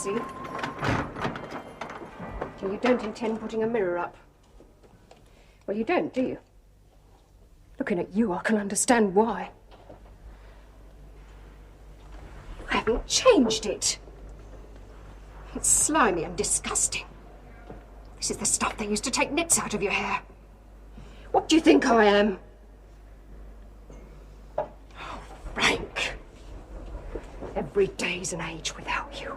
see. So you don't intend putting a mirror up? Well, you don't, do you? Looking at you, I can understand why. I haven't changed it. It's slimy and disgusting. This is the stuff they used to take nits out of your hair. What do you think I am? Oh, Frank. Every day's an age without you.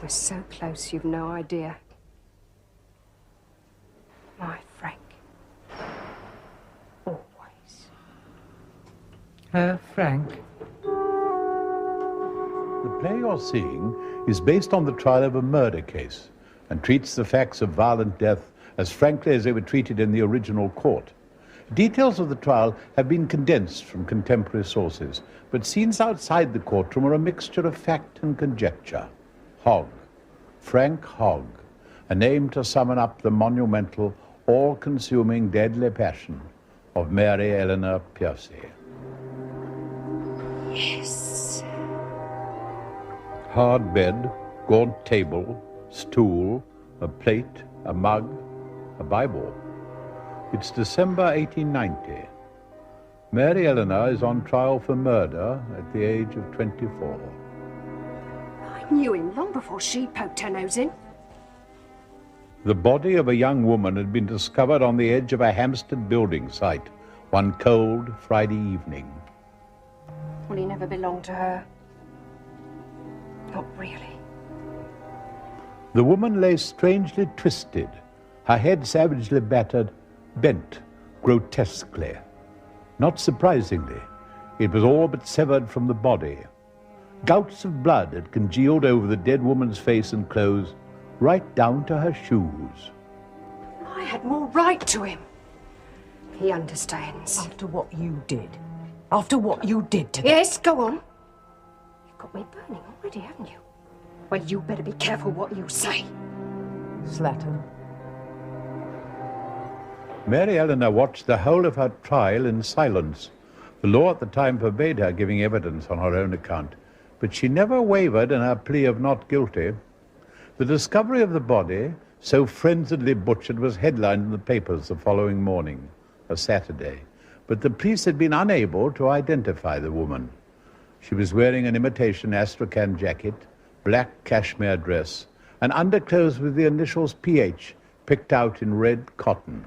We're so close, you've no idea. My Frank. Always. Frank. The play you're seeing is based on the trial of a murder case and treats the facts of violent death as frankly as they were treated in the original court. Details of the trial have been condensed from contemporary sources, but scenes outside the courtroom are a mixture of fact and conjecture. Hogg, Frank Hogg, a name to summon up the monumental, all-consuming, deadly passion of Mary Eleanor Pearcey. Yes. Hard bed, gaunt table, stool, a plate, a mug, a Bible. It's December 1890. Mary Eleanor is on trial for murder at the age of 24. I knew him long before she poked her nose in. The body of a young woman had been discovered on the edge of a Hampstead building site one cold Friday evening. Well, he never belonged to her. Not really. The woman lay strangely twisted, her head savagely battered, bent grotesquely. Not surprisingly, it was all but severed from the body. Gouts of blood had congealed over the dead woman's face and clothes, right down to her shoes. I had more right to him. He understands. After what you did. After what you did to them. Yes, go on. You've got me burning already, haven't you? Well, you better be careful what you say. Slattern. Mary Eleanor watched the whole of her trial in silence. The law at the time forbade her giving evidence on her own account, but she never wavered in her plea of not guilty. The discovery of the body, so frenziedly butchered, was headlined in the papers the following morning, a Saturday, but the police had been unable to identify the woman. She was wearing an imitation Astrakhan jacket, black cashmere dress, and underclothes with the initials PH picked out in red cotton.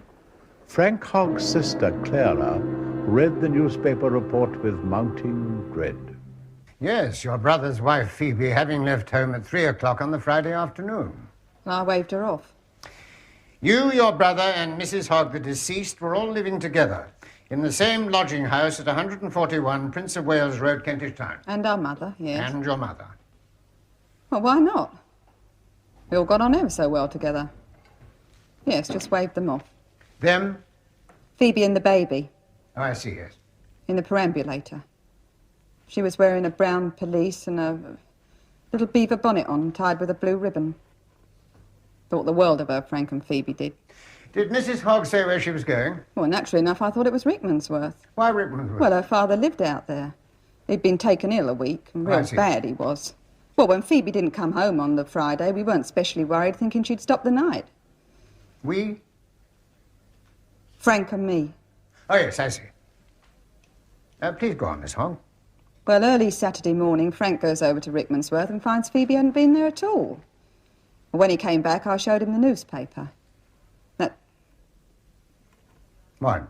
Frank Hogg's sister, Clara, read the newspaper report with mounting dread. Yes, your brother's wife, Phoebe, having left home at 3 o'clock on the Friday afternoon. I waved her off. You, your brother, and Mrs. Hogg, the deceased, were all living together in the same lodging house at 141 Prince of Wales Road, Kentish Town. And our mother, yes. And your mother. Well, why not? We all got on ever so well together. Yes, just waved them off. Them? Phoebe and the baby. Oh, I see, yes. In the perambulator. She was wearing a brown pelisse and a little beaver bonnet on, tied with a blue ribbon. Thought the world of her, Frank and Phoebe did. Did Mrs. Hogg say where she was going? Well, naturally enough, I thought it was Rickmansworth. Why Rickmansworth? Well, her father lived out there. He'd been taken ill a week, and real bad he was. Well, when Phoebe didn't come home on the Friday, we weren't specially worried, thinking she'd stop the night. We? Frank and me. Oh, yes, I see. Please go on, Miss Hogg. Well, early Saturday morning, Frank goes over to Rickmansworth and finds Phoebe hadn't been there at all. When he came back, I showed him the newspaper. What?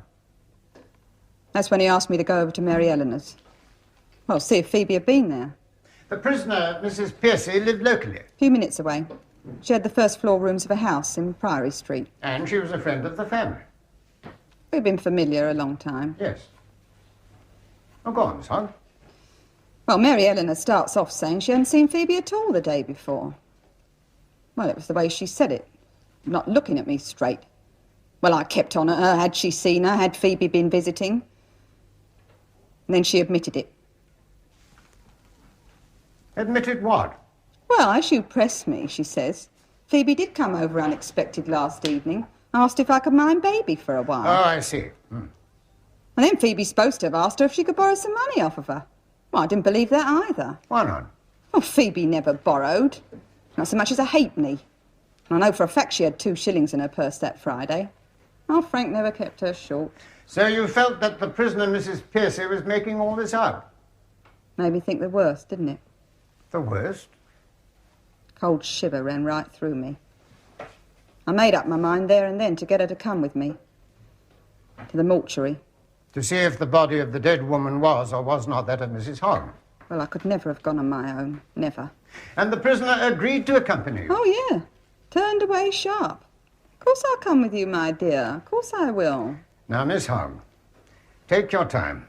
That's when he asked me to go over to Mary Eleanor's. Well, see if Phoebe had been there. The prisoner, Mrs. Pearcey, lived locally. A few minutes away. She had the first floor rooms of a house in Priory Street. And she was a friend of the family. We've been familiar a long time. Yes. Oh, go on, Miss Hogg. Well, Mary Eleanor starts off saying she hadn't seen Phoebe at all the day before. Well, it was the way she said it, not looking at me straight. Well, I kept on at her. Had she seen her? Had Phoebe been visiting? And then she admitted it. Admitted what? Well, as you pressed me, she says, Phoebe did come over unexpected last evening. Asked if I could mind baby for a while. Oh, I see. And then Phoebe's supposed to have asked her if she could borrow some money off of her. Well, I didn't believe that either. Why not? Oh, Phoebe never borrowed. Not so much as a halfpenny. I know for a fact she had 2 shillings in her purse that Friday. Oh, Frank never kept her short. So you felt that the prisoner, Mrs. Pearcey, was making all this up? Made me think the worst, didn't it? The worst? Cold shiver ran right through me. I made up my mind there and then to get her to come with me. To the mortuary. To see if the body of the dead woman was or was not that of Mrs. Hogg. Well, I could never have gone on my own. Never. And the prisoner agreed to accompany you? Oh, yeah. Turned away sharp. Of course I'll come with you, my dear. Of course I will. Now, Miss Hogg, take your time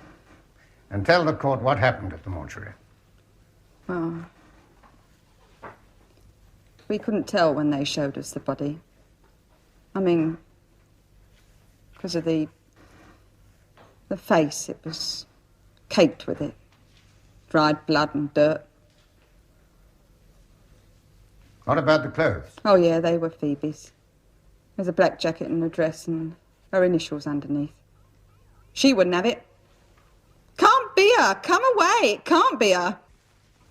and tell the court what happened at the mortuary. Well, we couldn't tell when they showed us the body. I mean, because of the face, it was caked with it. Dried blood and dirt. What about the clothes? Oh, yeah, they were Phoebe's. There's a black jacket and a dress and her initials underneath. She wouldn't have it. Can't be her. Come away. It can't be her.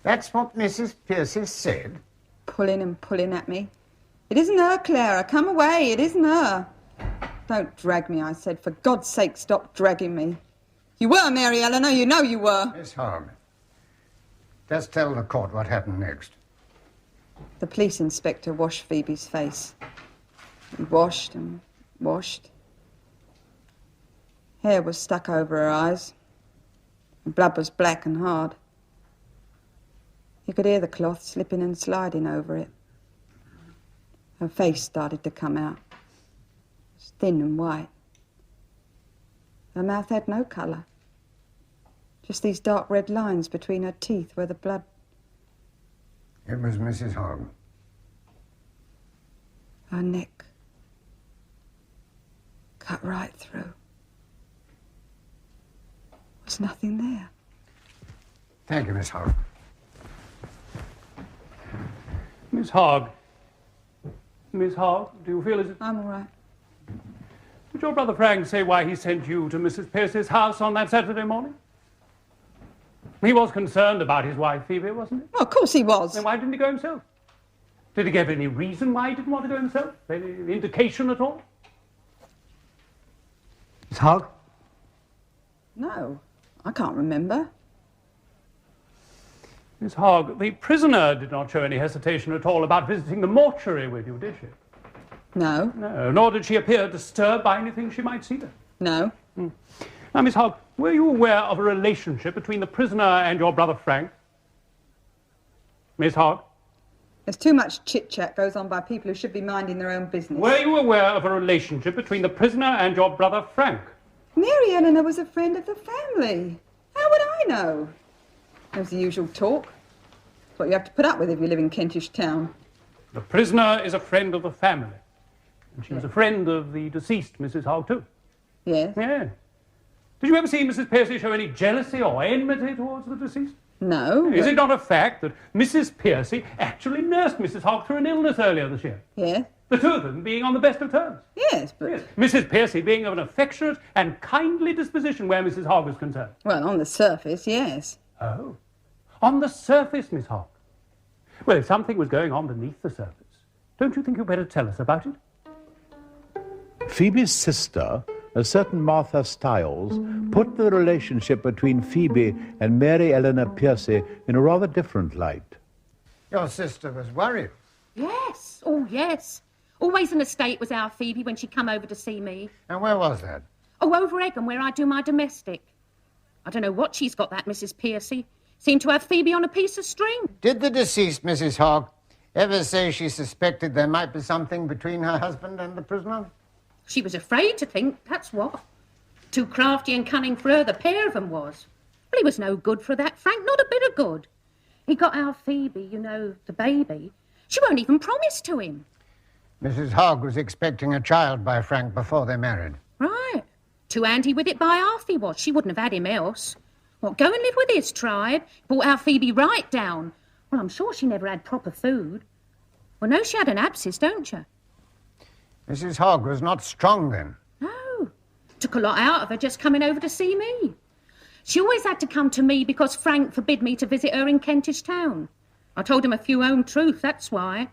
That's what Mrs. Pearcey said? Pulling and pulling at me. It isn't her, Clara. Come away. It isn't her. Don't drag me, I said. For God's sake, stop dragging me. You were, Mary Eleanor. You know you were. Miss Hogg, just tell the court what happened next. The police inspector washed Phoebe's face. He washed and washed. Hair was stuck over her eyes. The blood was black and hard. You could hear the cloth slipping and sliding over it. Her face started to come out. It was thin and white. Her mouth had no colour. Just these dark red lines between her teeth where the blood... It was Mrs. Hogg. Her neck. Cut right through. There's nothing there. Thank you, Miss Hogg. Miss Hogg. Miss Hogg, do you feel as if... I'm all right. Did your brother Frank say why he sent you to Mrs. Pearcey's house on that Saturday morning? He was concerned about his wife, Phoebe, wasn't he? Well, of course he was. Then why didn't he go himself? Did he give any reason why he didn't want to go himself? Any indication at all? Miss Hogg? No, I can't remember. Miss Hogg, the prisoner did not show any hesitation at all about visiting the mortuary with you, did she? No. No, nor did she appear disturbed by anything she might see there. No. Now, Miss Hogg, were you aware of a relationship between the prisoner and your brother Frank? Miss Hogg? There's too much chit-chat goes on by people who should be minding their own business. Were you aware of a relationship between the prisoner and your brother Frank? Mary Eleanor was a friend of the family. How would I know? There's the usual talk. It's what you have to put up with if you live in Kentish Town. The prisoner is a friend of the family. And she was a friend of the deceased, Mrs. Hogg, too. Yes? Yeah. Did you ever see Mrs. Pearcey show any jealousy or enmity towards the deceased? No. Is it not a fact that Mrs. Pearcey actually nursed Mrs. Hogg through an illness earlier this year? Yes? The two of them being on the best of terms. Yes, but... Yes. Mrs. Pearcey being of an affectionate and kindly disposition where Mrs. Hogg was concerned. Well, on the surface, yes. Oh. On the surface, Miss Hogg. Well, if something was going on beneath the surface, don't you think you'd better tell us about it? Phoebe's sister, a certain Martha Stiles, put the relationship between Phoebe and Mary Eleanor Pearcey in a rather different light. Your sister was worried. Yes, oh yes. Always in a state was our Phoebe when she come over to see me. And where was that? Oh, over Egham, where I do my domestic. I don't know what she's got, that Mrs. Pearcey. Seemed to have Phoebe on a piece of string. Did the deceased, Mrs. Hogg, ever say she suspected there might be something between her husband and the prisoner? She was afraid to think, that's what. Too crafty and cunning for her, the pair of them was. Well, he was no good for that, Frank, not a bit of good. He got our Phoebe, you know, the baby. She won't even promise to him. Mrs. Hogg was expecting a child by Frank before they married. Right. Too handy with it by half he was. She wouldn't have had him else. What, go and live with his tribe? Brought our Phoebe right down. Well, I'm sure she never had proper food. Well, no, she had an abscess, don't you? Mrs. Hogg was not strong then. No. Took a lot out of her just coming over to see me. She always had to come to me because Frank forbid me to visit her in Kentish Town. I told him a few home truth, that's why.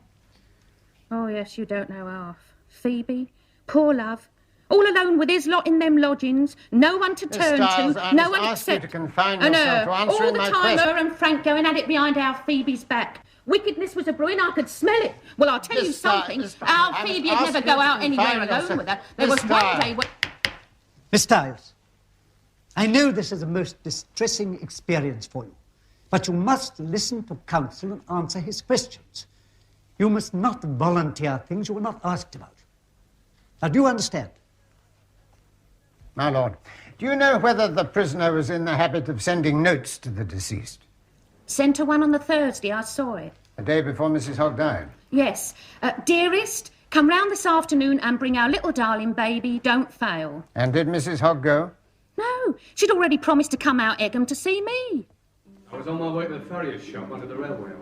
Oh, yes, you don't know half. Phoebe, poor love, all alone with his lot in them lodgings, no one to turn to, no one except... you to confine yourself to answering my question. All the time, her and Frank going at it behind our Phoebe's back. Wickedness was a brewing, I could smell it. Well, I'll tell you something, our Phoebe'd never go out anywhere alone with her. There was one day when... Miss Stiles, I know this is a most distressing experience for you, but you must listen to counsel and answer his questions. You must not volunteer things you were not asked about. Now, do you understand? My lord, do you know whether the prisoner was in the habit of sending notes to the deceased? Sent her one on the Thursday, I saw it. The day before Mrs. Hogg died? Yes. Dearest, come round this afternoon and bring our little darling baby, don't fail. And did Mrs. Hogg go? No, she'd already promised to come out Egham to see me. I was on my way to the farrier's shop under the railway.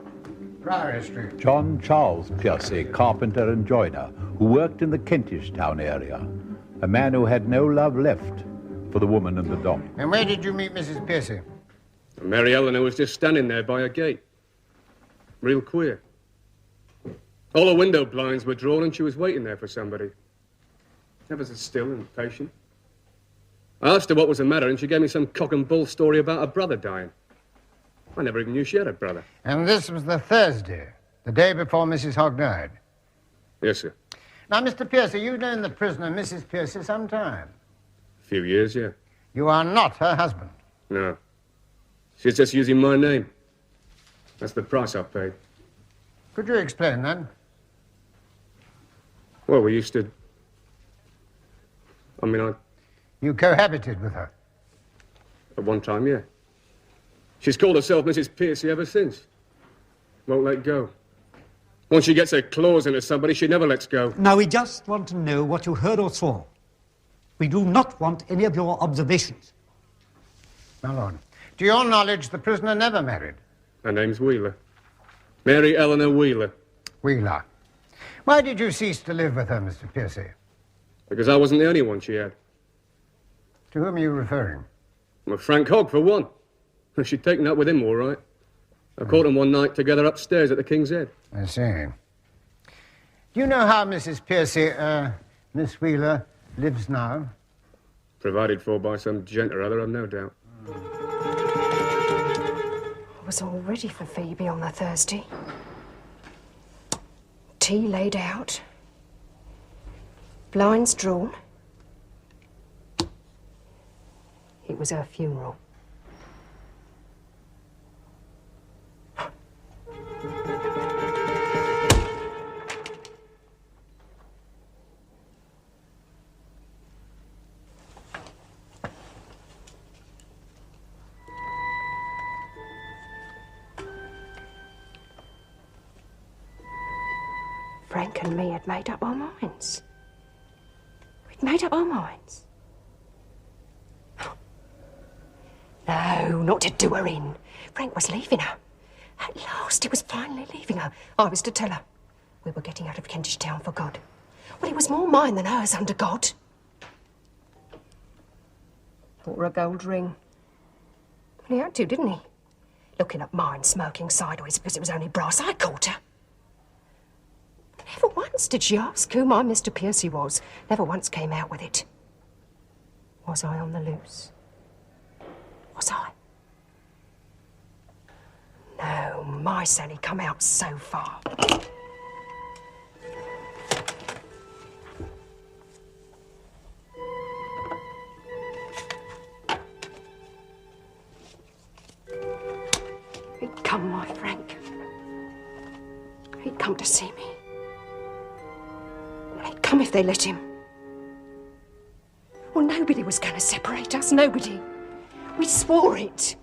Friar Street. John Charles Pearcey, carpenter and joiner, who worked in the Kentish town area. A man who had no love left for the woman and the dog. And where did you meet Mrs. Pearcey? Mary Eleanor was just standing there by a gate. Real queer. All the window blinds were drawn and she was waiting there for somebody. Ever so still and patient. I asked her what was the matter and she gave me some cock and bull story about her brother dying. I never even knew she had a brother. And this was the Thursday, the day before Mrs. Hogg died? Yes, sir. Now, Mr. Pearcey, you've known the prisoner, Mrs. Pearcey, some time. A few years, yeah. You are not her husband? No. She's just using my name. That's the price I paid. Could you explain that? Well, we used to... You cohabited with her? At one time, yeah. She's called herself Mrs. Pearcey ever since. Won't let go. Once she gets her claws into somebody, she never lets go. Now, we just want to know what you heard or saw. We do not want any of your observations. My lord, to your knowledge, the prisoner never married? Her name's Wheeler. Mary Eleanor Wheeler. Wheeler. Why did you cease to live with her, Mr. Pearcey? Because I wasn't the only one she had. To whom are you referring? Well, Frank Hogg, for one. She'd taken up with him, all right. I caught them one night together upstairs at the King's Head. I see. Do you know how Mrs. Pearcey, Miss Wheeler, lives now? Provided for by some gent or other, I've no doubt. I was all ready for Phoebe on the Thursday. Tea laid out. Blinds drawn. It was her funeral. Frank and me had made up our minds. We'd made up our minds. No, not to do her in. Frank was leaving her. At last, he was finally leaving her. I was to tell her. We were getting out of Kentish Town for good. Well, it was more mine than hers, under God. Bought her a gold ring. He had to, didn't he? Looking at mine, smirking sideways because it was only brass. I caught her. Never once did she ask who my Mr. Pearcey was. Never once came out with it. Was I on the loose? Was I? No, my Sally come out so far. He'd come, my Frank. He'd come to see me. He'd come if they let him. Well, nobody was going to separate us, nobody. We swore it.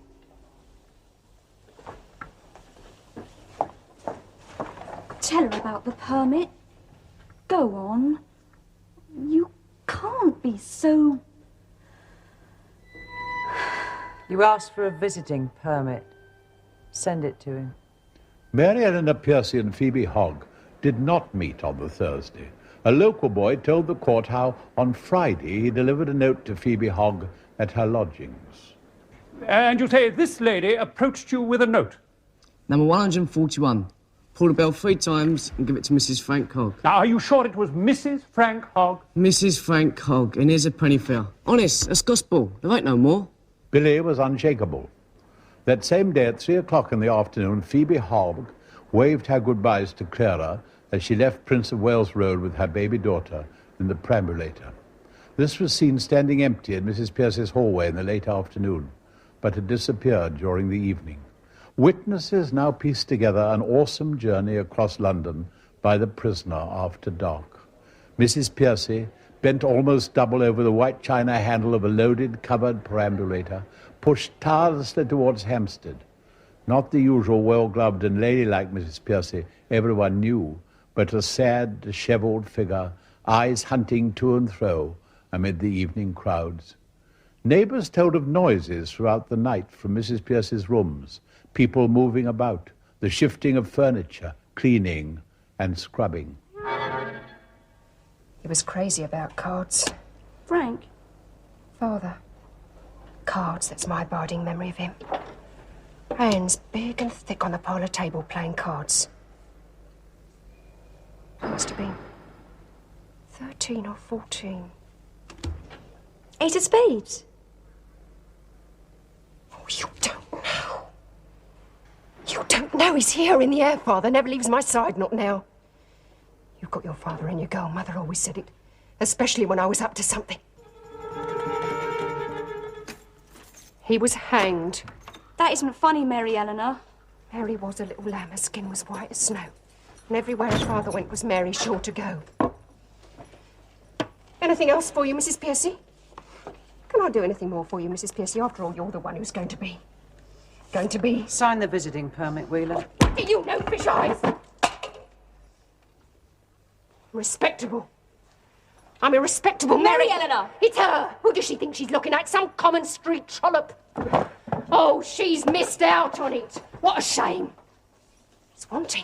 Tell her about the permit. Go on. You can't be so... You asked for a visiting permit. Send it to him. Mary Eleanor Pearcey and Phoebe Hogg did not meet on the Thursday. A local boy told the court how on Friday he delivered a note to Phoebe Hogg at her lodgings. And you say this lady approached you with a note? Number 141. Pull the bell 3 times and give it to Mrs. Frank Hogg. Now, are you sure it was Mrs. Frank Hogg? Mrs. Frank Hogg, and here's a penny fare. Honest, that's gospel. There ain't no more. Billy was unshakable. That same day at 3 o'clock in the afternoon, Phoebe Hogg waved her goodbyes to Clara as she left Prince of Wales Road with her baby daughter in the perambulator. This was seen standing empty in Mrs. Pearcey's hallway in the late afternoon, but had disappeared during the evening. Witnesses now pieced together an awesome journey across London by the prisoner after dark. Mrs. Pearcey, bent almost double over the white china handle of a loaded, covered perambulator, pushed tirelessly towards Hampstead. Not the usual well-gloved and ladylike Mrs. Pearcey everyone knew, but a sad, dishevelled figure, eyes hunting to and fro amid the evening crowds. Neighbours told of noises throughout the night from Mrs. Pearcey's rooms, people moving about, the shifting of furniture, cleaning and scrubbing. He was crazy about cards. Frank? Father. Cards, that's my abiding memory of him. Hands big and thick on the parlour table playing cards. I must have been 13 or 14. 8 of spades? Oh, you don't know. You don't know he's here in the air, Father. Never leaves my side, not now. You've got your father in your girl. Mother always said it. Especially when I was up to something. He was hanged. That isn't funny, Mary Eleanor. Mary was a little lamb. Her skin was white as snow. And everywhere her father went was Mary sure to go. Anything else for you, Mrs. Pearcey? Can I do anything more for you, Mrs. Pearcey? After all, you're the one who's going to be. Sign the visiting permit, Wheeler. What do you know, fish eyes? Respectable. I'm a respectable Mary Eleanor! It's her! Who does she think she's looking at? Some common street trollop? Oh, she's missed out on it. What a shame. He's wanting.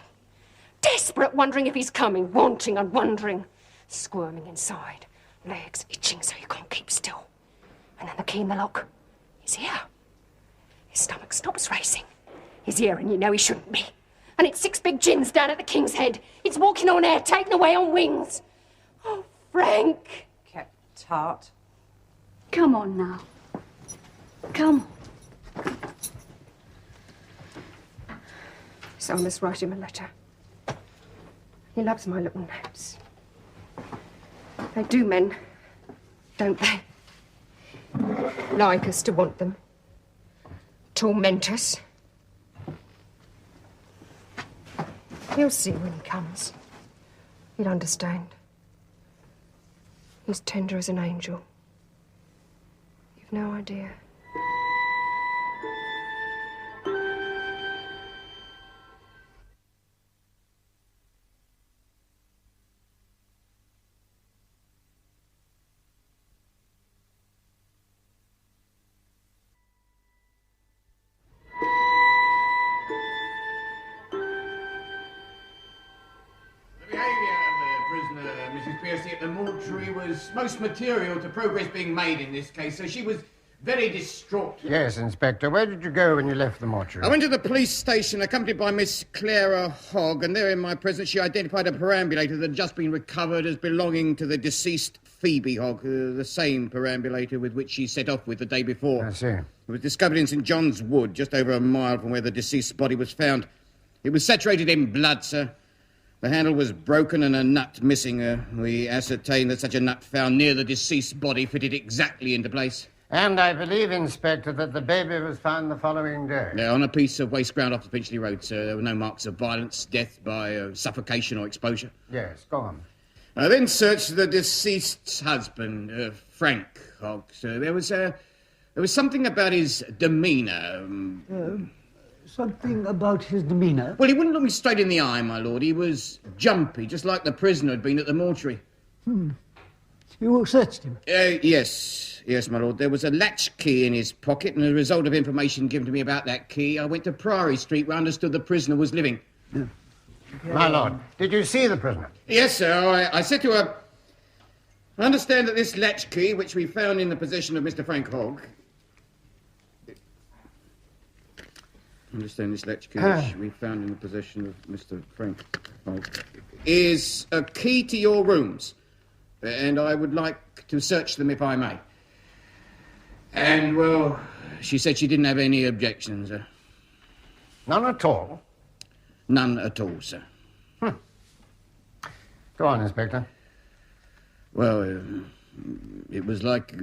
Desperate, wondering if he's coming. Wanting and wondering. Squirming inside. Legs itching so you can't keep still. And then the key in the lock. He's here. His stomach stops racing. He's here and you know he shouldn't be. And it's 6 big gins down at the King's Head. It's walking on air, taken away on wings. Oh, Frank. Kept tart. Come on now. Come on. So I must write him a letter. He loves my little notes. They do, men, don't they? Like us to want them. Torment us. He'll see when he comes. He'll understand. He's tender as an angel. You've no idea. At the mortuary was most material to progress being made in this case, so she was very distraught. Yes, Inspector. Where did you go when you left the mortuary? I went to the police station accompanied by Miss Clara Hogg, and there in my presence she identified a perambulator that had just been recovered as belonging to the deceased Phoebe Hogg, the same perambulator with which she set off with the day before. I see. It was discovered in St. John's Wood, just over a mile from where the deceased's body was found. It was saturated in blood, sir. The handle was broken and a nut missing. We ascertained that such a nut found near the deceased's body fitted exactly into place. And I believe, Inspector, that the baby was found the following day. Yeah, on a piece of waste ground off the Finchley Road, sir. There were no marks of violence, death by suffocation or exposure. Yes, go on. I then searched the deceased's husband, Frank Hogg, sir. There was something about his demeanour. Something about his demeanour? Well, he wouldn't look me straight in the eye, my lord. He was jumpy, just like the prisoner had been at the mortuary. You searched him? Yes, my lord. There was a latch key in his pocket, and as a result of information given to me about that key, I went to Priory Street, where I understood the prisoner was living. Yeah. My lord, did you see the prisoner? Yes, sir. I said to her, I understand that this latch key, which we found in the possession of Mr. Frank Hogg... understand this latch key, which we found in the possession of Mr. Frank Hogg, is a key to your rooms, and I would like to search them if I may. And, well, she said she didn't have any objections, sir. None at all? None at all, sir. Go on, Inspector. Well, it was like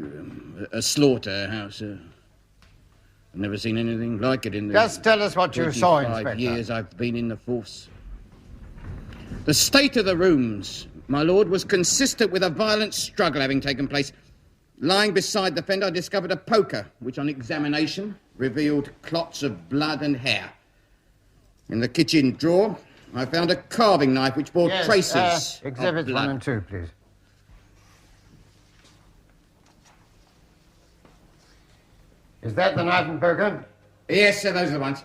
a slaughterhouse. I've never seen anything like it in the... Just tell us what you saw, Inspector. 5 years I've been in the force. The state of the rooms, my lord, was consistent with a violent struggle having taken place. Lying beside the fender, I discovered a poker, which on examination revealed clots of blood and hair. In the kitchen drawer, I found a carving knife which bore traces of Exhibits blood. 1 and 2, please. Is that the knife and poker? Yes, sir, those are the ones.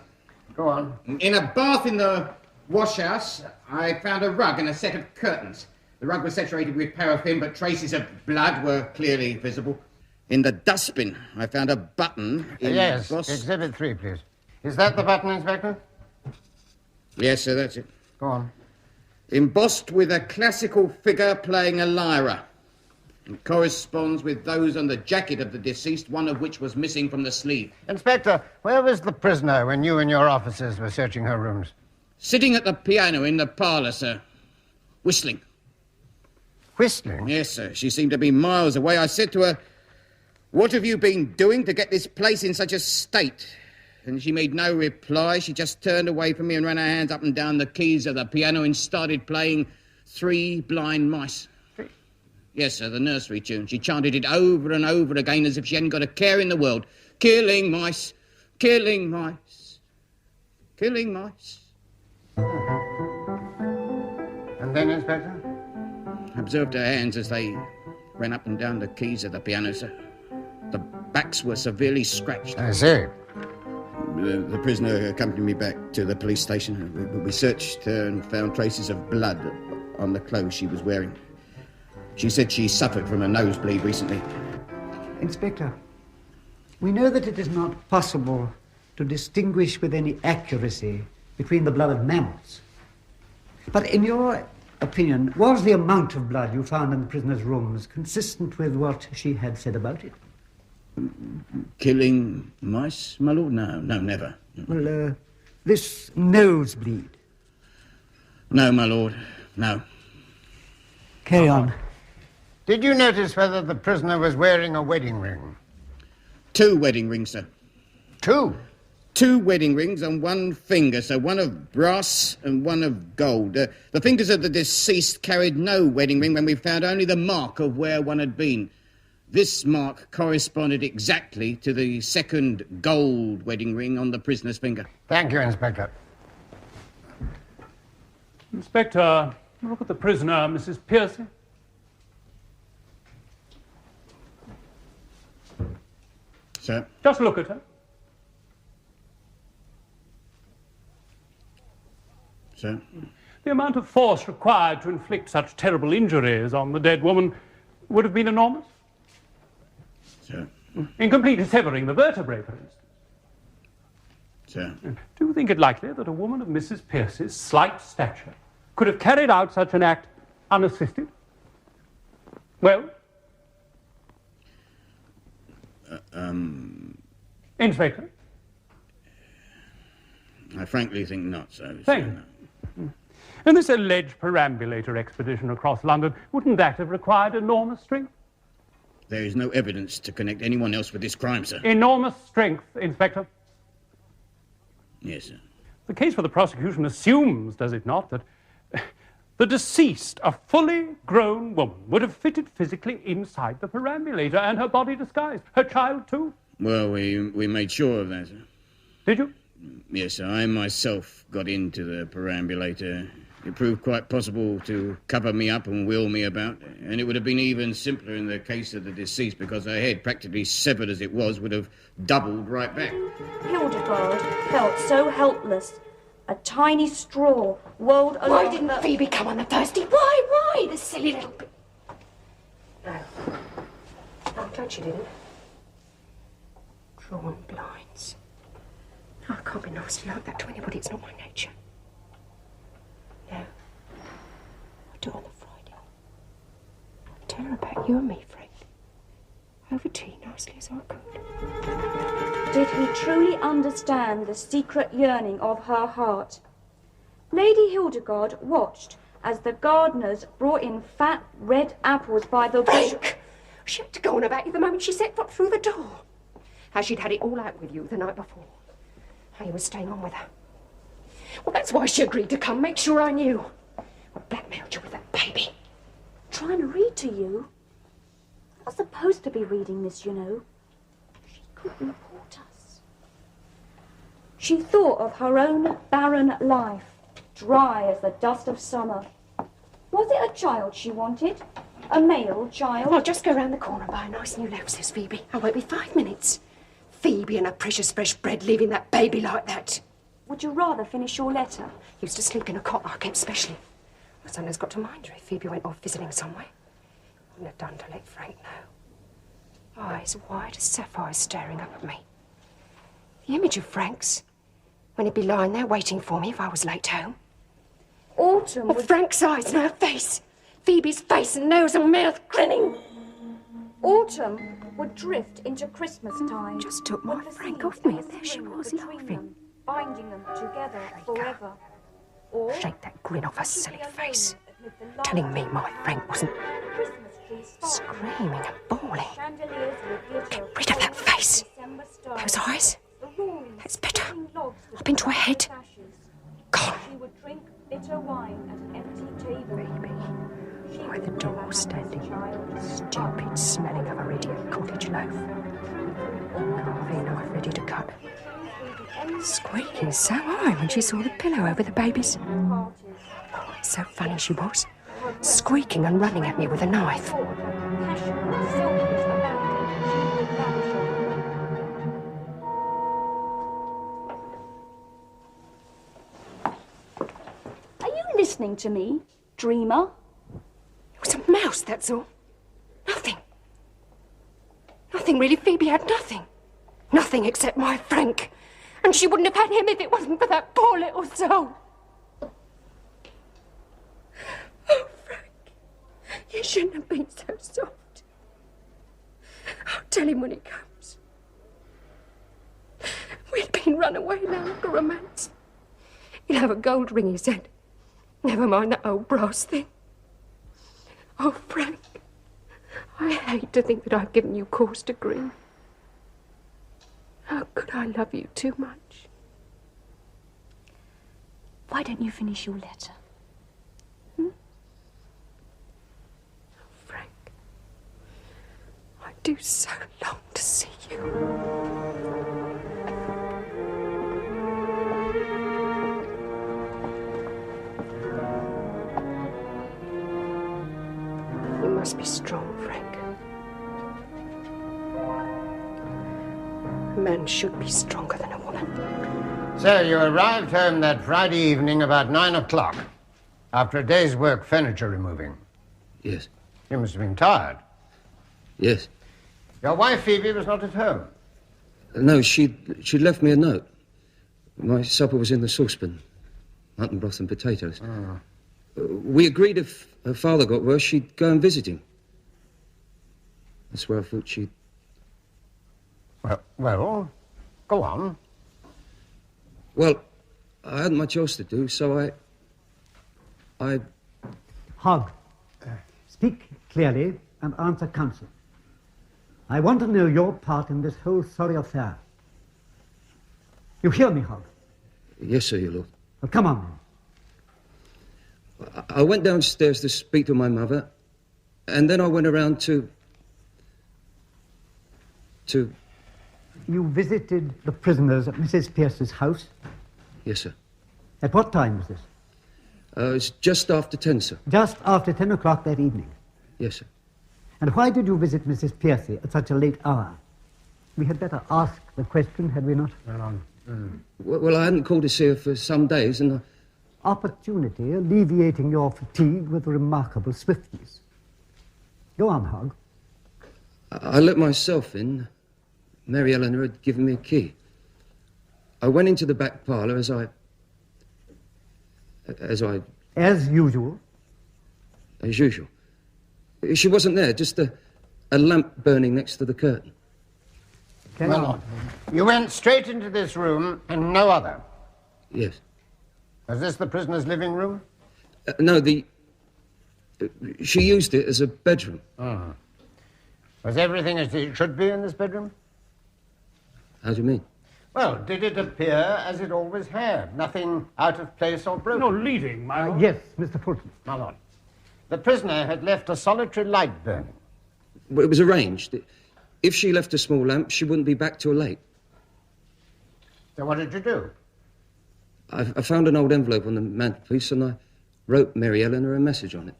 Go on. In a bath in the washhouse, I found a rug and a set of curtains. The rug was saturated with paraffin, but traces of blood were clearly visible. In the dustbin, I found a button in Yes, Exhibit 3, please. Is that the button, Inspector? Yes, sir, that's it. Go on. Embossed with a classical figure playing a lyra. It corresponds with those on the jacket of the deceased, one of which was missing from the sleeve. Inspector, where was the prisoner when you and your officers were searching her rooms? Sitting at the piano in the parlour, sir. Whistling. Whistling? Yes, sir. She seemed to be miles away. I said to her, "What have you been doing to get this place in such a state?" And she made no reply. She just turned away from me and ran her hands up and down the keys of the piano and started playing Three Blind Mice. Yes, sir, the nursery tune. She chanted it over and over again as if she hadn't got a care in the world. Killing mice, killing mice, killing mice. And then, Inspector? I observed her hands as they ran up and down the keys of the piano, sir. The backs were severely scratched. I see. The prisoner accompanied me back to the police station. We searched her and found traces of blood on the clothes she was wearing. She said she suffered from a nosebleed recently. Inspector, we know that it is not possible to distinguish with any accuracy between the blood of mammals. But in your opinion, was the amount of blood you found in the prisoner's rooms consistent with what she had said about it? Killing mice, my lord? No, never. Well, this nosebleed. No, my lord, no. Carry on. Did you notice whether the prisoner was wearing a wedding ring? 2 wedding rings, sir. 2? 2 wedding rings on one finger, sir. One of brass and one of gold. The fingers of the deceased carried no wedding ring when we found only the mark of where one had been. This mark corresponded exactly to the second gold wedding ring on the prisoner's finger. Thank you, Inspector. Inspector, look at the prisoner, Mrs. Pearcey. Sir? Just look at her. Sir? The amount of force required to inflict such terrible injuries on the dead woman would have been enormous. Sir? In completely severing the vertebrae, for instance. Sir? Do you think it likely that a woman of Mrs. Pearcey's slight stature could have carried out such an act unassisted? Well? Inspector? I frankly think not, sir. Thank you. And this alleged perambulator expedition across London, wouldn't that have required enormous strength? There is no evidence to connect anyone else with this crime, sir. Enormous strength, Inspector. Yes, sir. The case for the prosecution assumes, does it not, that the deceased, a fully grown woman, would have fitted physically inside the perambulator and her body disguised. Her child, too. Well, we made sure of that, sir. Did you? Yes, sir. I myself got into the perambulator. It proved quite possible to cover me up and wheel me about, and it would have been even simpler in the case of the deceased because her head, practically severed as it was, would have doubled right back. Hildegard felt so helpless. A tiny straw whirled along. Why didn't Phoebe come on the Thursday? Why? The silly little bit. No. I'm glad she didn't. Drawn blinds. I can't be nasty like that to anybody. It's not my nature. No. I'll do it on the Friday. I'll tell her about you and me, Frank. Over tea, nicely as I could. Did he truly understand the secret yearning of her heart? Lady Hildegard watched as the gardeners brought in fat red apples by the bushel. She had to go on about you the moment she set foot through the door. How she'd had it all out with you the night before. How you were staying on with her. Well, that's why she agreed to come, make sure I knew. I blackmailed you with that baby. Trying to read to you? I'm not supposed to be reading this, you know. She could report us. She thought of her own barren life, dry as the dust of summer. Was it a child she wanted? A male child? I'll just go round the corner and buy a nice new loaf, says Phoebe. I won't be 5 minutes. Phoebe and her precious fresh bread leaving that baby like that. Would you rather finish your letter? Used to sleep in a cot I kept specially. My son has got to mind her if Phoebe went off visiting somewhere. Wouldn't have done to let Frank know. Eyes wide as sapphires staring up at me. The image of Frank's, when he'd be lying there waiting for me if I was late home. Autumn would... Frank's eyes and her face. Phoebe's face and nose and mouth grinning. Autumn would drift into Christmas time. Just took my Frank off me, and there she was, laughing. Them, binding them together forever. Or shake that grin off her silly face, telling me my Frank wasn't screaming and bawling. Get rid of that face, those eyes. That's better. Up into her head. Gone. She would drink bitter wine at an empty table. Baby. By the door standing, stupid smelling of her idiot cottage loaf. Carving knife ready to cut. Squeaking so high when she saw the pillow over the baby's. Oh, so funny she was. Squeaking and running at me with a knife. Are you listening to me, dreamer? It was a mouse, that's all. Nothing. Nothing, really. Phoebe had nothing. Nothing except my Frank. And she wouldn't have had him if it wasn't for that poor little soul. Oh, Frank, you shouldn't have been so soft. I'll tell him when he comes. We'd been run away now like a romance. He'll have a gold ring, he said. Never mind that old brass thing. Oh, Frank, I hate to think that I've given you cause to grieve. How could I love you too much? Why don't you finish your letter? Oh, Frank, I do so long to see you. You must be strong, Frank. A man should be stronger than a woman. So you arrived home that Friday evening about 9 o'clock, after a day's work furniture removing. Yes. You must have been tired. Yes. Your wife, Phoebe, was not at home. No, she'd left me a note. My supper was in the saucepan. Mutton broth and potatoes. Oh. We agreed if her father got worse, she'd go and visit him. That's where I thought she'd... Well, go on. Well, I hadn't much else to do, so I... Hogg, speak clearly and answer counsel. I want to know your part in this whole sorry affair. You hear me, Hogg? Yes, sir, your lord. Well, come on, then. I went downstairs to speak to my mother, and then I went around to... You visited the prisoners at Mrs. Pearcey's house? Yes, sir. At what time was this? It's just after 10, sir. Just after 10 o'clock that evening? Yes, sir. And why did you visit Mrs. Pearcey at such a late hour? We had better ask the question, had we not? Well, I hadn't called to see her for some days, and Opportunity alleviating your fatigue with remarkable swiftness. Go on, Hogg. I let myself in. Mary Eleanor had given me a key. I went into the back parlour as usual? As usual. She wasn't there, just a lamp burning next to the curtain. Well, you went straight into this room and no other? Yes. Was this the prisoner's living room? No, she used it as a bedroom. Oh. Was everything as it should be in this bedroom? How do you mean? Well, did it appear as it always had? Nothing out of place or broken? No leading, my lord. Yes, Mr. Fulton. My lord. The prisoner had left a solitary light burning. Well, it was arranged. If she left a small lamp, she wouldn't be back till late. So what did you do? I found an old envelope on the mantelpiece and I wrote Mary Eleanor a message on it.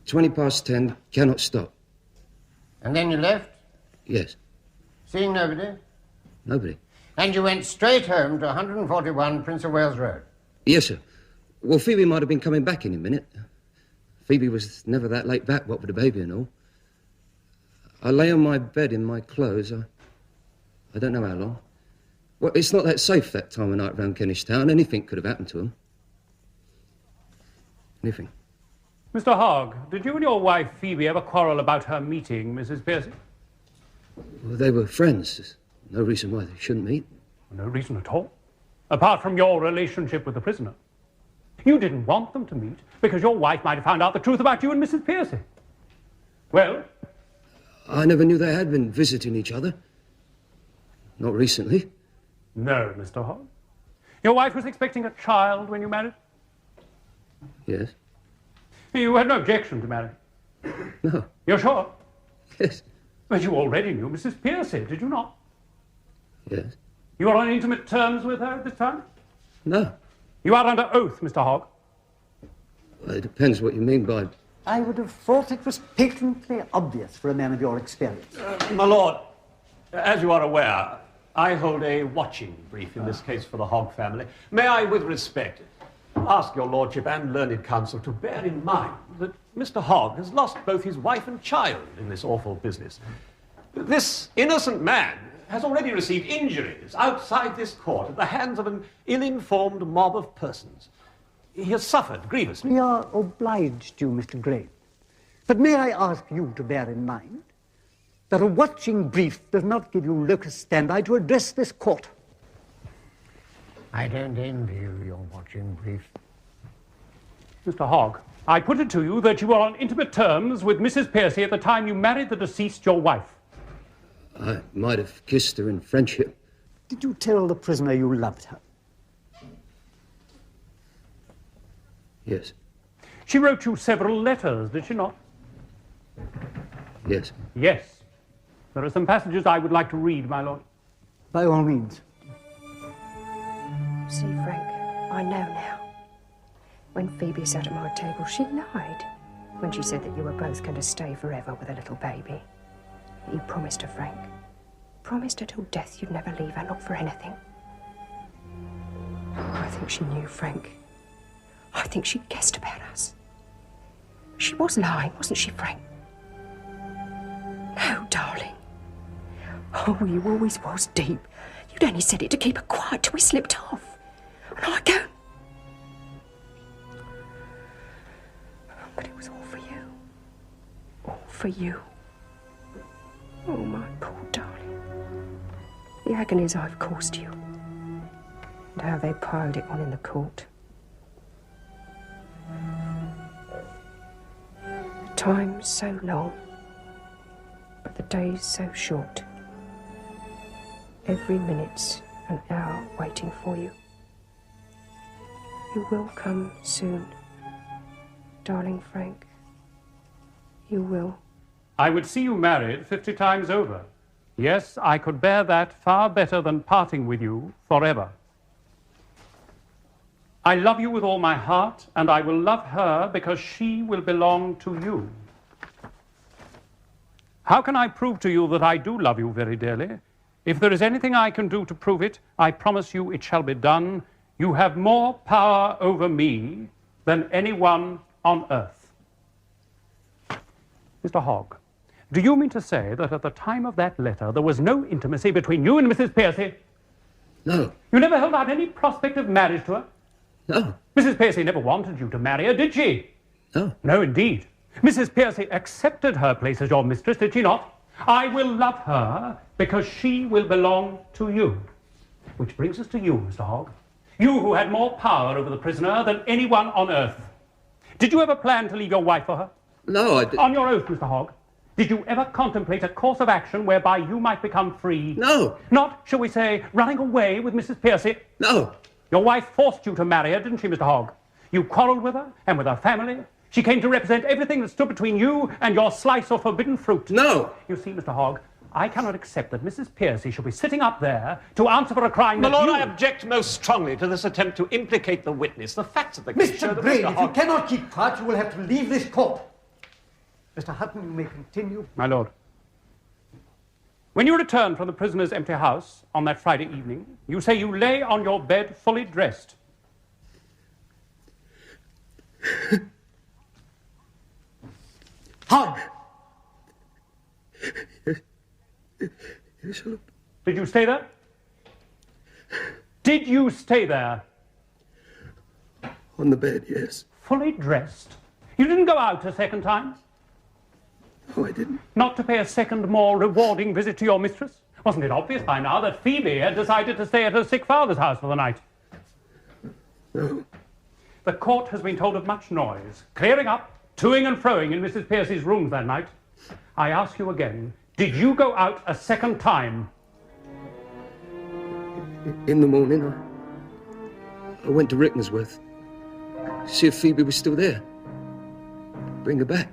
10:20, cannot stop. And then you left? Yes. Seeing nobody? Nobody. And you went straight home to 141 Prince of Wales Road? Yes, sir. Well, Phoebe might have been coming back in a minute. Phoebe was never that late back, what with the baby and all. I lay on my bed in my clothes. I don't know how long. Well, it's not that safe that time of night round Kentish Town. Anything could have happened to them. Anything. Mr. Hogg, did you and your wife, Phoebe, ever quarrel about her meeting Mrs. Pearcey? Well, they were friends. There's no reason why they shouldn't meet. No reason at all. Apart from your relationship with the prisoner. You didn't want them to meet because your wife might have found out the truth about you and Mrs. Pearcey. Well? I never knew they had been visiting each other. Not recently. No, Mr. Hogg. Your wife was expecting a child when you married? Yes. You had no objection to marrying? No. You're sure? Yes. But you already knew Mrs. Pearcey, did you not? Yes. You were on intimate terms with her at this time? No. You are under oath, Mr. Hogg. Well, it depends what you mean by... I would have thought it was patently obvious for a man of your experience. My lord, as you are aware, I hold a watching brief in this case for the Hogg family. May I, with respect, ask your lordship and learned counsel to bear in mind that Mr. Hogg has lost both his wife and child in this awful business. This innocent man has already received injuries outside this court at the hands of an ill-informed mob of persons. He has suffered grievously. We are obliged to you, Mr. Gray. But may I ask you to bear in mind that a watching brief does not give you locus standi to address this court. I don't envy you your watching brief. Mr. Hogg, I put it to you that you were on intimate terms with Mrs. Pearcey at the time you married the deceased, your wife. I might have kissed her in friendship. Did you tell the prisoner you loved her? Yes. She wrote you several letters, did she not? Yes. Yes. There are some passages I would like to read, my lord. By all means. See, Frank, I know now. When Phoebe sat at my table, she lied when she said that you were both going to stay forever with a little baby. You promised her, Frank. Promised her till death you'd never leave her, not for anything. I think she knew, Frank. I think she guessed about us. She was lying, wasn't she, Frank? No, darling. Oh, you always was deep. You'd only said it to keep her quiet till we slipped off. And I go. But it was all for you. All for you. Oh, my poor darling. The agonies I've caused you. And how they piled it on in the court. The time's so long, but the day's so short. Every minute's an hour waiting for you. You will come soon, darling Frank. You will. I would see you married 50 times over. Yes, I could bear that far better than parting with you forever. I love you with all my heart, and I will love her because she will belong to you. How can I prove to you that I do love you very dearly? If there is anything I can do to prove it, I promise you it shall be done. You have more power over me than anyone on earth. Mr. Hogg, do you mean to say that at the time of that letter there was no intimacy between you and Mrs. Pearcey? No. You never held out any prospect of marriage to her? No. Mrs. Pearcey never wanted you to marry her, did she? No. No, indeed. Mrs. Pearcey accepted her place as your mistress, did she not? I will love her because she will belong to you. Which brings us to you, Mr. Hogg. You who had more power over the prisoner than anyone on earth. Did you ever plan to leave your wife for her? No, I did. On your oath, Mr. Hogg, did you ever contemplate a course of action whereby you might become free? No. Not, shall we say, running away with Mrs. Pearcey? No. Your wife forced you to marry her, didn't she, Mr. Hogg? You quarrelled with her and with her family. She came to represent everything that stood between you and your slice of forbidden fruit. No. You see, Mr. Hogg, I cannot accept that Mrs. Pearcey should be sitting up there to answer for a crime My that lord, you... I object most strongly to this attempt to implicate the witness. The facts of the case show Mr. that Brain, Mr. if you Hogg... cannot keep quiet, you will have to leave this court. Mr. Hutton, you may continue. My lord, when you returned from the prisoner's empty house on that Friday evening, you say you lay on your bed fully dressed. Hogg! Yes, Lord. Did you stay there? Did you stay there? On the bed, yes. Fully dressed? You didn't go out a second time? No, I didn't. Not to pay a second more rewarding visit to your mistress? Wasn't it obvious by now that Phoebe had decided to stay at her sick father's house for the night? No. The court has been told of much noise, clearing up, toing and froing in Mrs. Pearcey's rooms that night. I ask you again, did you go out a second time? In the morning, I went to Rickmansworth to see if Phoebe was still there. Bring her back.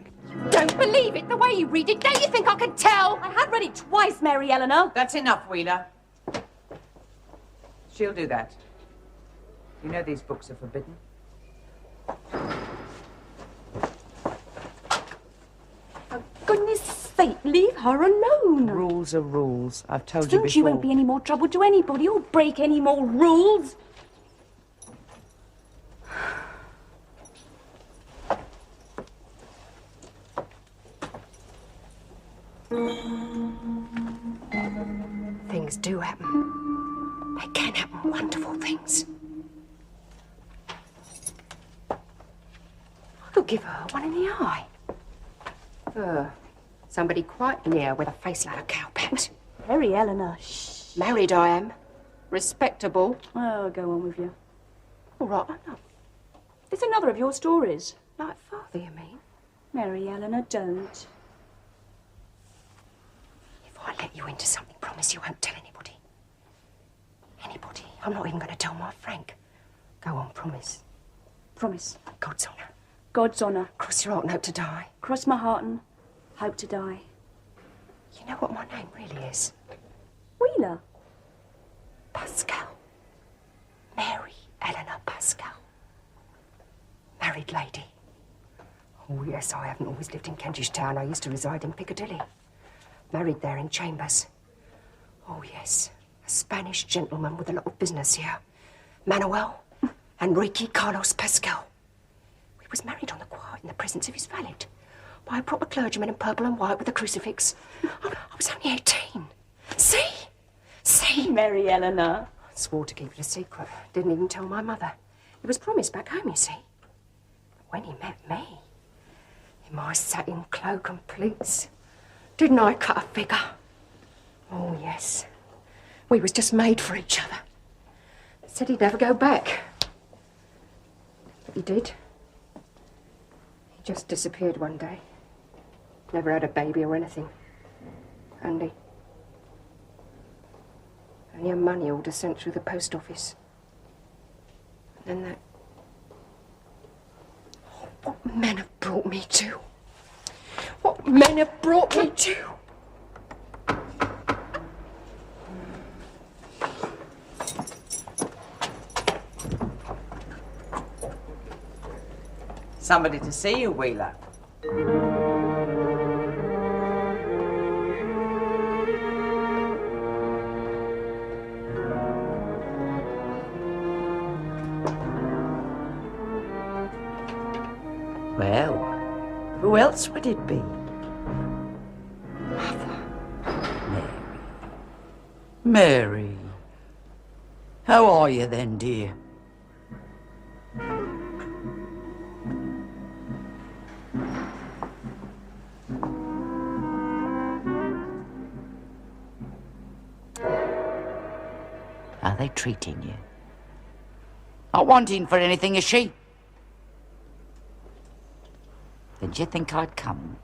Don't believe it the way you read it. Don't you think I can tell? I have read it twice, Mary Eleanor. That's enough, Wheeler. She'll do that. You know these books are forbidden. For goodness sake, leave her alone. Rules are rules. I've told you Don't before. you won't be any more trouble to anybody or break any more rules. Things do happen. They can happen, wonderful things. I could give her one in the eye. Somebody quite near with a face like a cowpat. Mary Eleanor, shh. Married I am. Respectable. Oh, go on with you. All right, I know. It's another of your stories. Like father, you mean? Mary Eleanor, don't. If I let you into something, promise you won't tell anybody. Anybody. I'm not even going to tell my Frank. Go on, promise. Promise. God's honour. God's honour. Cross your heart and hope to die. Cross my heart and hope to die. You know what my name really is? Wheeler. Pascal. Mary Eleanor Pascal. Married lady. Oh, yes, I haven't always lived in Kentish Town. I used to reside in Piccadilly. Married there in chambers. Oh, yes. A Spanish gentleman with a lot of business here. Manuel Enrique Carlos Pascal. We was married on the quiet in the presence of his valet by a proper clergyman in purple and white with a crucifix. I was only 18. See? See? Mary Eleanor. I swore to keep it a secret. Didn't even tell my mother. It was promised back home, you see. But when he met me, in my satin cloak and pleats, didn't I cut a figure? Oh, yes. We was just made for each other. Said he'd never go back. But he did. He just disappeared one day. Never had a baby or anything. Only a money order sent through the post office. And then that... Oh, what men have brought me to. What men have brought me to. Somebody to see you, Wheeler. Well, who else would it be? Mary. How are you then, dear? Are they treating you? Not wanting for anything, is she? Did you think I'd come?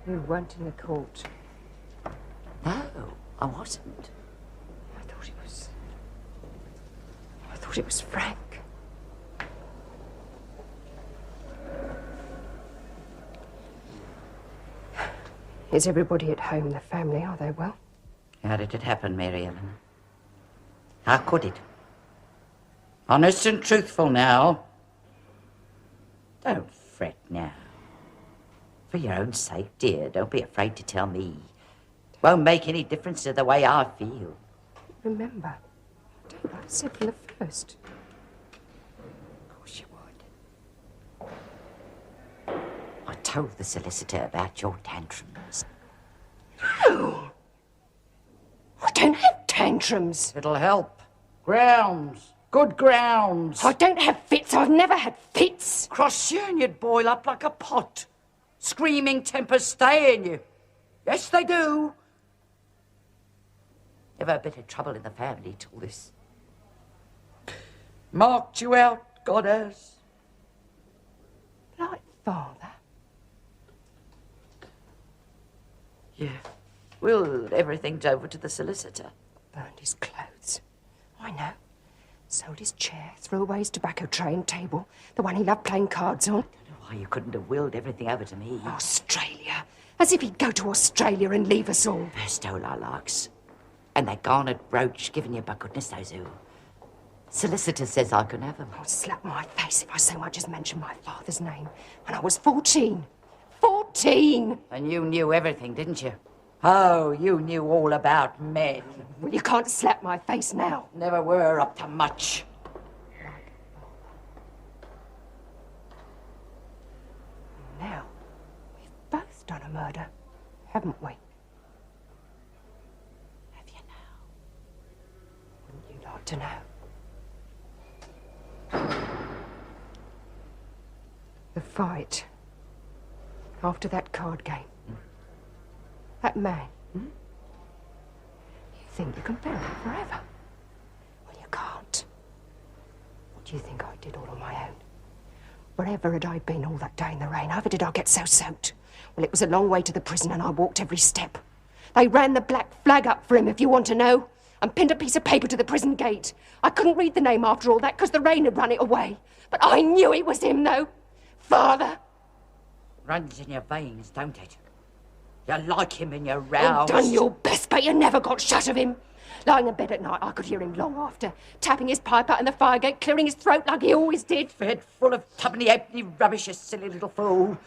You weren't in the court. No, I wasn't. I thought it was Frank. Is everybody at home, the family? Are they well? How did it happen, Mary Eleanor? How could it? Honest and truthful now. Don't fret now. For your own sake, dear, don't be afraid to tell me. Won't make any difference to the way I feel. Remember, I said from the first. Of course you would. I told the solicitor about your tantrums. No! I don't have tantrums. It'll help. Grounds. Good grounds. I don't have fits. I've never had fits. Cross you and you'd boil up like a pot. Screaming tempers stay in you. Yes, they do. Never a bit of trouble in the family till this. Marked you out, God has. Like father. Yeah. Well, everything's over to the solicitor. Burned his clothes. I know. Sold his chair, threw away his tobacco tray and table, the one he loved playing cards on. I don't know why you couldn't have willed everything over to me. Australia. As if he'd go to Australia and leave us all. First all our likes. And that garnet brooch given you by goodness knows who. Solicitor says I can have them. I'll slap my face if I so much as mention my father's name. When I was 14. 14! And you knew everything, didn't you? Oh, you knew all about men. Well, you can't slap my face now. Never were up to much. Now, we've both done a murder, haven't we? Have you now? Wouldn't you like to know? The fight. After that card game. That man. You think you can bear it forever? Well, you can't. What do you think I did all on my own? Wherever had I been all that day in the rain? However did I get so soaked? Well, it was a long way to the prison and I walked every step. They ran the black flag up for him, if you want to know, and pinned a piece of paper to the prison gate. I couldn't read the name after all that because the rain had run it away. But I knew it was him, though. Father. Runs in your veins, don't it? You like him and you're roused. You've done your best, but you never got shut of him. Lying in bed at night, I could hear him long after, tapping his pipe out in the fire gate, clearing his throat like he always did. Fed full of tubpenny halfpenny rubbish, you silly little fool.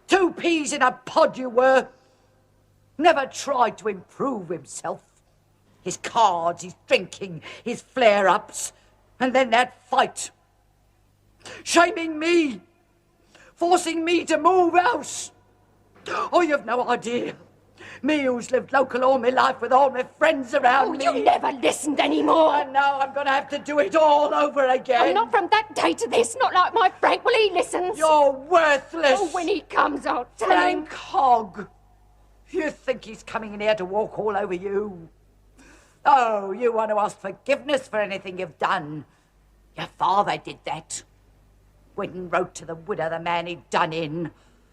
2 peas in a pod you were. Never tried to improve himself. His cards, his drinking, his flare-ups, and then that fight. Shaming me. Forcing me to move house. Oh, you've no idea. Me who's lived local all my life with all my friends around me. You never listened anymore. And now I'm going to have to do it all over again. Oh, not from that day to this. Not like my Frank. Well, he listens. You're worthless. Oh, when he comes, I'll tell him. Frank Hogg. You think he's coming in here to walk all over you? Oh, you want to ask forgiveness for anything you've done. Your father did that. Went and wrote to the widow the man he'd done in.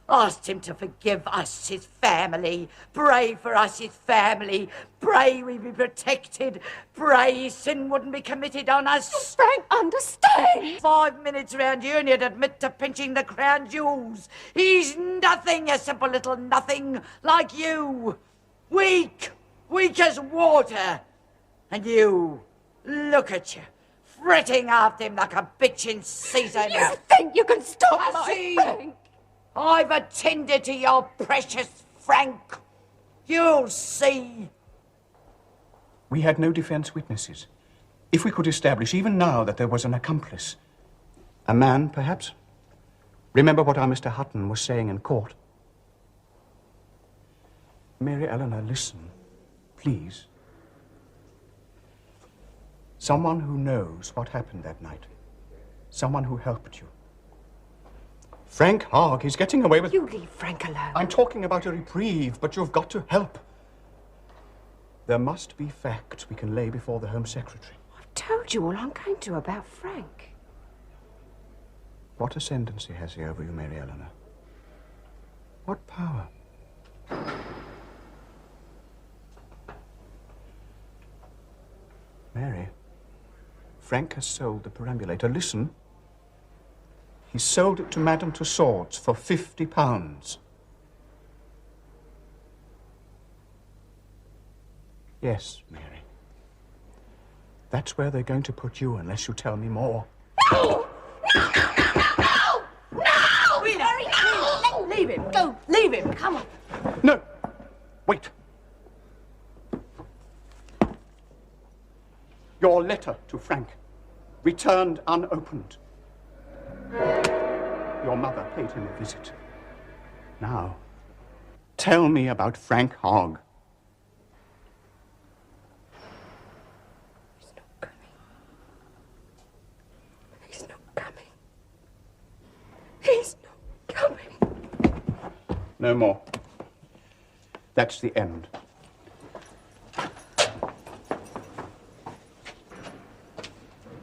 Asked him to forgive us, his family. Pray for us, his family. Pray we be protected. Pray sin wouldn't be committed on us. Frank, understand. 5 minutes round here and you'd admit to pinching the crown jewels. He's nothing, you simple little nothing, like you. Weak as water. And you, look at you, fretting after him like a bitch in season. You think you can stop my Frank? I've attended to your precious Frank. You'll see. We had no defense witnesses. If we could establish even now that there was an accomplice, a man, perhaps. Remember what our Mr. Hutton was saying in court. Mary Eleanor, listen, please. Someone who knows what happened that night. Someone who helped you. Frank Hogg, he's getting away with... You leave Frank alone. I'm talking about a reprieve, but you've got to help. There must be facts we can lay before the Home Secretary. I've told you all I'm going to about Frank. What ascendancy has he over you, Mary Eleanor? What power? Mary, Frank has sold the perambulator. Listen. He sold it to Madame Tussauds for £50. Yes, Mary. That's where they're going to put you unless you tell me more. No! No, no, no, no, no! No! Mary, no! Leave him. Go. Leave him. Come on. No! Wait. Your letter to Frank, returned unopened. Your mother paid him a visit. Now, tell me about Frank Hogg. He's not coming. He's not coming. No more. That's the end.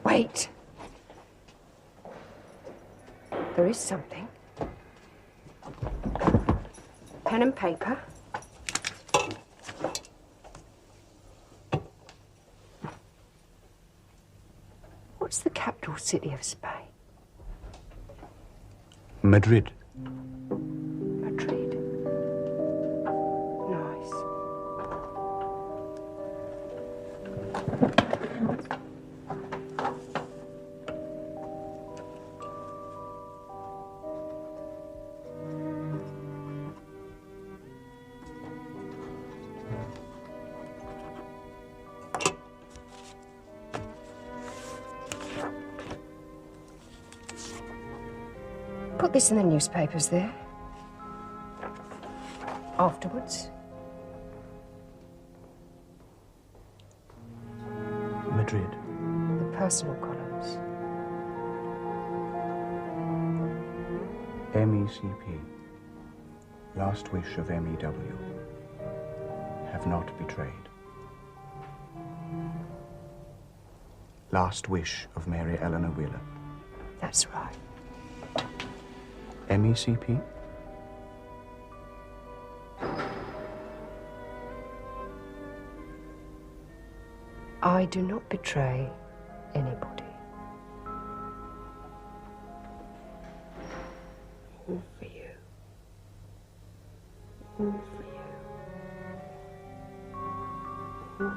Wait. There is something. Pen and paper. What's the capital city of Spain? Madrid. Madrid. Nice. Put this in the newspapers there. Afterwards. Madrid. The personal columns. MECP. Last wish of MEW. Have not betrayed. Last wish of Mary Eleanor Wheeler. That's right. MECP? I do not betray anybody. All for you. All for you. All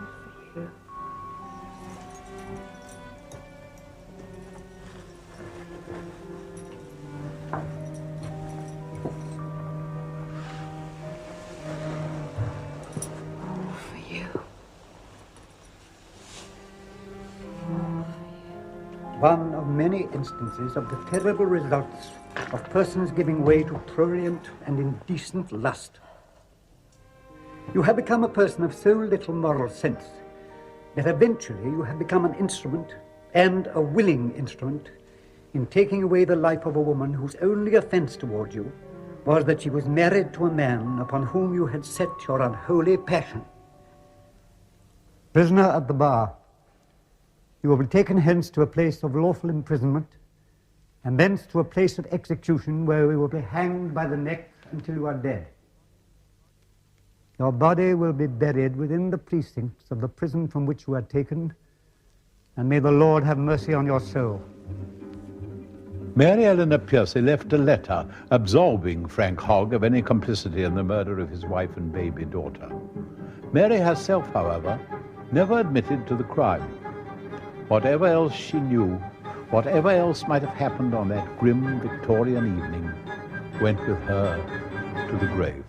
for you. One of many instances of the terrible results of persons giving way to prurient and indecent lust. You have become a person of so little moral sense that eventually you have become an instrument, and a willing instrument, in taking away the life of a woman whose only offense toward you was that she was married to a man upon whom you had set your unholy passion. Prisoner at the bar, you will be taken hence to a place of lawful imprisonment, and thence to a place of execution where you will be hanged by the neck until you are dead. Your body will be buried within the precincts of the prison from which you are taken, and may the Lord have mercy on your soul. Mary Eleanor Pearcey left a letter absolving Frank Hogg of any complicity in the murder of his wife and baby daughter. Mary herself, however, never admitted to the crime. Whatever else she knew, whatever else might have happened on that grim Victorian evening, went with her to the grave.